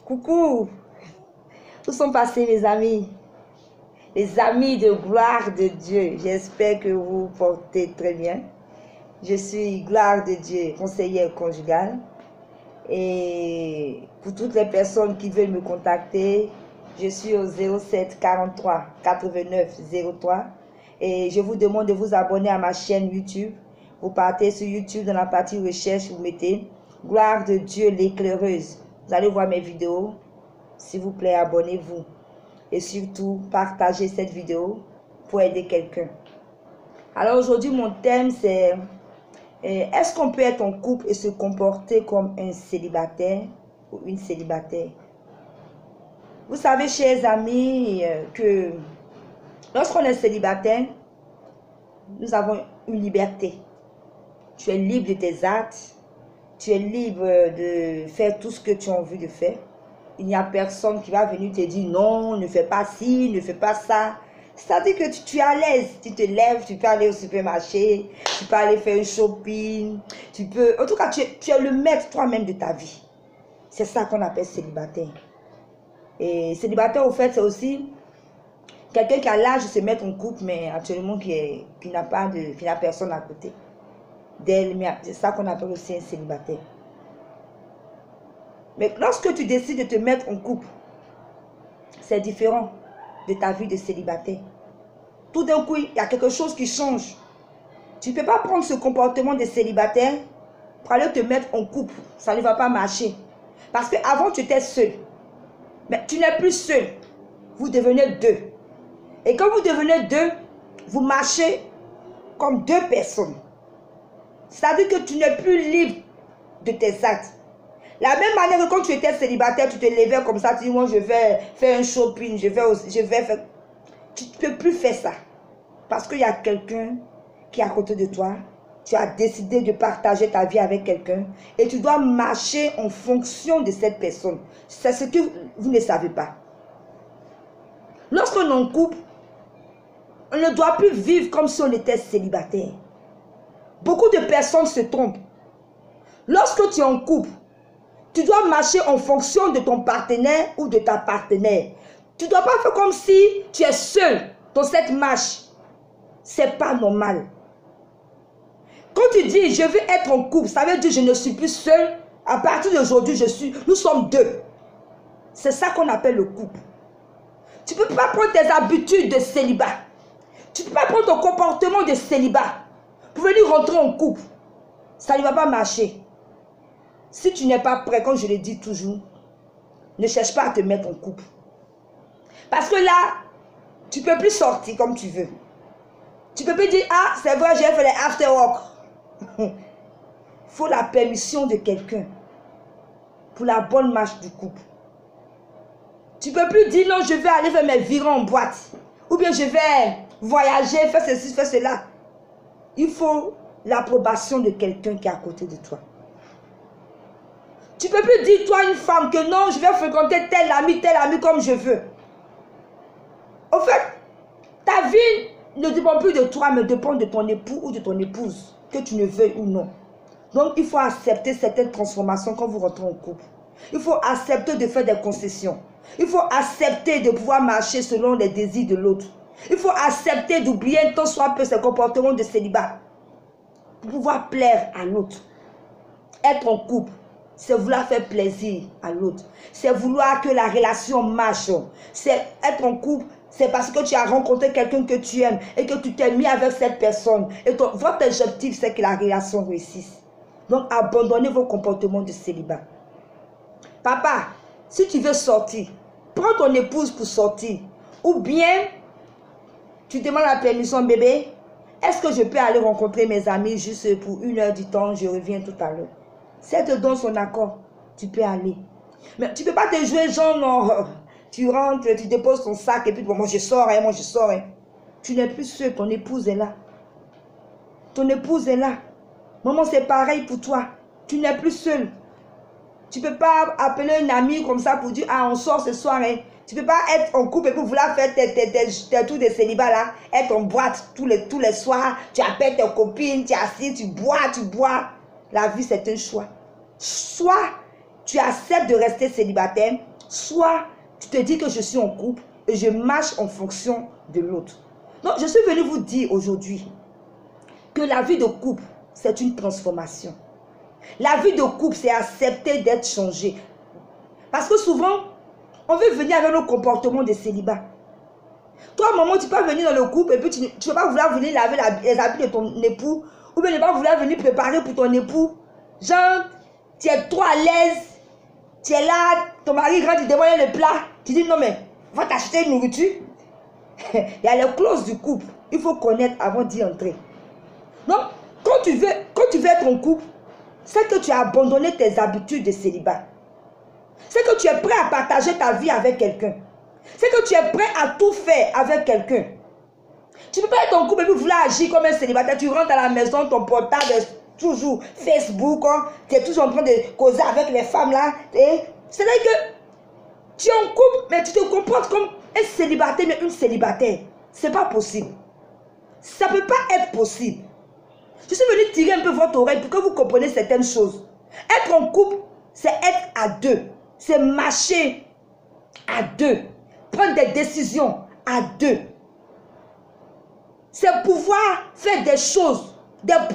Coucou, où sont passés mes amis? Les amis de gloire de Dieu. J'espère que vous vous portez très bien. Je suis Gloire de Dieu, conseillère conjugale. Et pour toutes les personnes qui veulent me contacter, je suis au 07 43 89 03. Et je vous demande de vous abonner à ma chaîne YouTube. Vous partez sur YouTube, dans la partie recherche, vous mettez Gloire de Dieu l'éclaireuse. Vous allez voir mes vidéos. S'il vous plaît, abonnez-vous. Et surtout, partagez cette vidéo pour aider quelqu'un. Alors aujourd'hui, mon thème, c'est est-ce qu'on peut être en couple et se comporter comme un célibataire ou une célibataire? Vous savez, chers amis, que lorsqu'on est célibataire, nous avons une liberté. Tu es libre de tes actes. Tu es libre de faire tout ce que tu as envie de faire. Il n'y a personne qui va venir te dire non, ne fais pas ci, ne fais pas ça. C'est-à-dire que tu es à l'aise. Tu te lèves, tu peux aller au supermarché, tu peux aller faire un shopping. Tu peux... En tout cas, tu es le maître toi-même de ta vie. C'est ça qu'on appelle célibataire. Et célibataire, au fait, c'est aussi quelqu'un qui a l'âge de se mettre en couple, mais actuellement qui n'a personne à côté d'elle. C'est ça qu'on appelle aussi un célibataire. Mais lorsque tu décides de te mettre en couple, c'est différent de ta vie de célibataire. Tout d'un coup, il y a quelque chose qui change. Tu ne peux pas prendre ce comportement de célibataire pour aller te mettre en couple. Ça ne va pas marcher. Parce qu'avant, tu étais seul. Mais tu n'es plus seul. Vous devenez deux. Et quand vous devenez deux, vous marchez comme deux personnes. C'est-à-dire que tu n'es plus libre de tes actes. La même manière que quand tu étais célibataire, tu te levais comme ça, tu dis, moi je vais faire un shopping, je vais faire... Tu ne peux plus faire ça. Parce qu'il y a quelqu'un qui est à côté de toi. Tu as décidé de partager ta vie avec quelqu'un. Et tu dois marcher en fonction de cette personne. C'est ce que vous ne savez pas. Lorsqu'on est en couple, on ne doit plus vivre comme si on était célibataire. Beaucoup de personnes se trompent. Lorsque tu es en couple, tu dois marcher en fonction de ton partenaire ou de ta partenaire. Tu ne dois pas faire comme si tu es seul dans cette marche. Ce n'est pas normal. Quand tu dis je veux être en couple, ça veut dire je ne suis plus seul. À partir d'aujourd'hui, nous sommes deux. C'est ça qu'on appelle le couple. Tu ne peux pas prendre tes habitudes de célibat. Tu ne peux pas prendre ton comportement de célibat pour venir rentrer en couple. Ça ne va pas marcher. Si tu n'es pas prêt, comme je le dis toujours, ne cherche pas à te mettre en couple. Parce que là, tu ne peux plus sortir comme tu veux. Tu ne peux plus dire, ah, c'est vrai, j'ai fait les after-work. Il faut la permission de quelqu'un pour la bonne marche du couple. Tu ne peux plus dire, non, je vais aller faire mes virons en boîte. Ou bien je vais voyager, faire ceci, faire cela. Il faut l'approbation de quelqu'un qui est à côté de toi. Tu ne peux plus dire, toi, une femme, que non, je vais fréquenter tel ami comme je veux. En fait, ta vie ne dépend plus de toi, mais dépend de ton époux ou de ton épouse, que tu ne veuilles ou non. Donc, il faut accepter certaines transformations quand vous rentrez en couple. Il faut accepter de faire des concessions. Il faut accepter de pouvoir marcher selon les désirs de l'autre. Il faut accepter d'oublier tant soit peu ses comportements de célibat pour pouvoir plaire à l'autre. Être en couple, c'est vouloir faire plaisir à l'autre. C'est vouloir que la relation marche. C'est être en couple, c'est parce que tu as rencontré quelqu'un que tu aimes et que tu t'es mis avec cette personne. Et votre objectif, c'est que la relation réussisse. Donc, abandonnez vos comportements de célibat. Papa, si tu veux sortir, prends ton épouse pour sortir. Ou bien, tu demandes la permission, bébé. Est-ce que je peux aller rencontrer mes amis juste pour 1 heure du temps, je reviens tout à l'heure. Si elle te donne son accord, tu peux aller. Mais tu ne peux pas te jouer genre, non, tu rentres, tu déposes ton sac et puis bon, moi je sors. Tu n'es plus seul, ton épouse est là. Ton épouse est là. Maman, c'est pareil pour toi. Tu n'es plus seul. Tu ne peux pas appeler un ami comme ça pour dire, ah, on sort ce soir. Hein. Tu ne peux pas être en couple et pour vouloir faire tes tours de célibat là, être en boîte tous les soirs. Tu appelles tes copines, tu es assis, tu bois. La vie, c'est un choix. Soit tu acceptes de rester célibataire, soit tu te dis que je suis en couple et je marche en fonction de l'autre. Donc, je suis venue vous dire aujourd'hui que la vie de couple, c'est une transformation. La vie de couple, c'est accepter d'être changé. Parce que souvent, on veut venir avec nos comportements de célibat. Toi, maman, tu peux venir dans le couple et puis tu ne peux pas vouloir venir laver les habits de ton époux, ou bien ne pas vouloir venir préparer pour ton époux. Genre, tu es trop à l'aise, tu es là, ton mari rentre, il demande le plat. Tu dis non, mais va t'acheter une nourriture. Il y a les clauses du couple. Il faut connaître avant d'y entrer. Donc, quand tu veux être en couple, c'est que tu as abandonné tes habitudes de célibat. C'est que tu es prêt à partager ta vie avec quelqu'un. C'est que tu es prêt à tout faire avec quelqu'un. Tu ne peux pas être en couple et puis vouloir agir comme un célibataire. Tu rentres à la maison, ton portable est toujours Facebook. Hein, tu es toujours en train de causer avec les femmes là. C'est-à-dire que tu es en couple, mais tu te comportes comme un célibataire, mais une célibataire. Ce n'est pas possible. Ça ne peut pas être possible. Je suis venue tirer un peu votre oreille pour que vous compreniez certaines choses. Être en couple, c'est être à deux. C'est marcher à deux. Prendre des décisions à deux. C'est pouvoir faire des choses, faire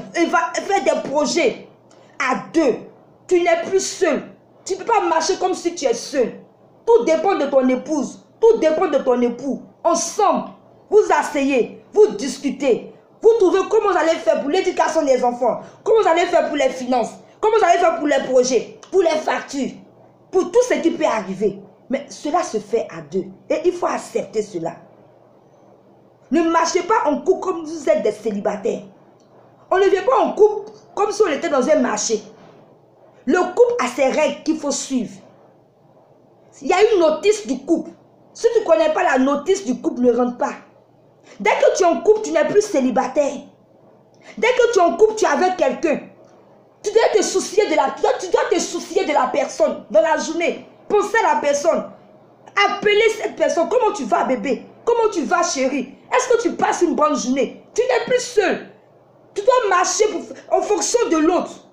des projets à deux. Tu n'es plus seul. Tu ne peux pas marcher comme si tu es seul. Tout dépend de ton épouse. Tout dépend de ton époux. Ensemble, vous asseyez, vous discutez. Vous trouvez comment vous allez faire pour l'éducation des enfants. Comment vous allez faire pour les finances. Comment vous allez faire pour les projets, pour les factures. Pour tout ce qui peut arriver. Mais cela se fait à deux. Et il faut accepter cela. Ne marchez pas en couple comme vous êtes des célibataires. On ne vient pas en couple comme si on était dans un marché. Le couple a ses règles qu'il faut suivre. Il y a une notice du couple. Si tu ne connais pas la notice du couple, ne rentre pas. Dès que tu es en couple, tu n'es plus célibataire. Dès que tu es en couple, tu es avec quelqu'un. Tu dois te soucier de la personne dans la journée. Pensez à la personne. Appelez cette personne. Comment tu vas, bébé? Comment tu vas, chérie? Est-ce que tu passes une bonne journée? Tu n'es plus seul. Tu dois marcher en fonction de l'autre.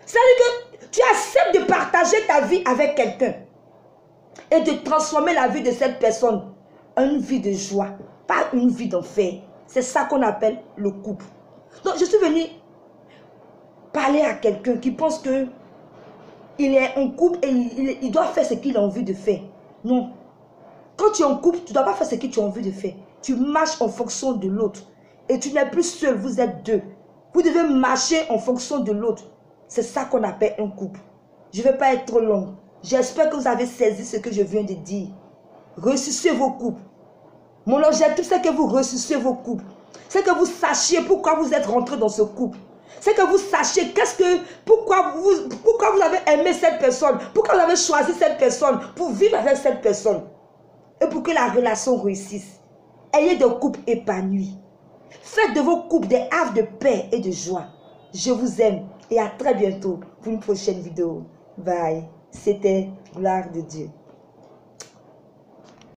C'est-à-dire que tu acceptes de partager ta vie avec quelqu'un et de transformer la vie de cette personne en une vie de joie, pas une vie d'enfer. C'est ça qu'on appelle le couple. Donc, je suis venue parler à quelqu'un qui pense que il est en couple et il doit faire ce qu'il a envie de faire. Non. Quand tu es en couple, tu ne dois pas faire ce que tu as envie de faire. Tu marches en fonction de l'autre. Et tu n'es plus seul, vous êtes deux. Vous devez marcher en fonction de l'autre. C'est ça qu'on appelle un couple. Je ne vais pas être trop long. J'espère que vous avez saisi ce que je viens de dire. Ressuscitez vos couples. Mon objectif, c'est que vous ressuscitez vos couples. C'est que vous sachiez pourquoi vous êtes rentré dans ce couple. C'est que vous sachiez pourquoi vous avez aimé cette personne. Pourquoi vous avez choisi cette personne pour vivre avec cette personne. Et pour que la relation réussisse. Ayez des couples épanouis. Faites de vos couples des havres de paix et de joie. Je vous aime et à très bientôt pour une prochaine vidéo. Bye. C'était Gloire de Dieu.